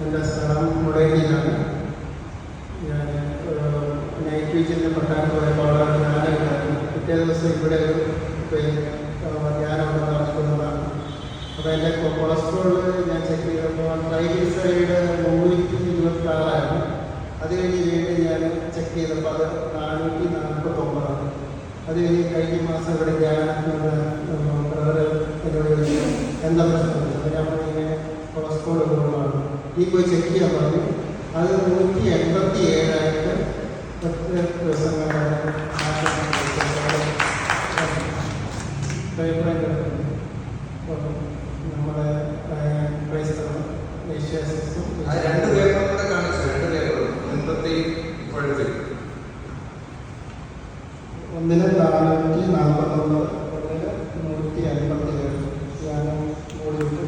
എൻ്റെ സ്ഥലം മുടേരിയിലാണ്. ഞാൻ നൈറ്റ് വിജിലിന് പട്ടാൻ പോയപ്പോൾ ധ്യാനമില്ലായിരുന്നു. പിറ്റേ ദിവസം ഇവിടെ ധ്യാനം നടക്കുന്നതാണ്. അപ്പോൾ എൻ്റെ കൊളസ്ട്രോള് ഞാൻ ചെക്ക് ചെയ്തപ്പോൾ ട്രൈഗ്ലിസറൈഡ് 326 അത് കഴിഞ്ഞ് വീണ്ടും ഞാൻ ചെക്ക് ചെയ്തപ്പോൾ അത് 449. അത് കഴിഞ്ഞ് കഴിഞ്ഞ മാസം ഇവിടെ ധ്യാനത്തിനുള്ള എന്താ പ്രശ്നം? ഞാൻ ഇങ്ങനെ കൊളസ്ട്രോൾ കൂടുതലാണ്, ഈ പോയി ചെക്ക് ചെയ്യാൻ പറഞ്ഞു. അത് 187 ദിവസങ്ങളാണ്. നമ്മുടെ ക്രൈസ്തവ വിശ്വാസം ഒന്നിന് 441, ഒന്നിന് 157. ഞാൻ ഓടിയിട്ട്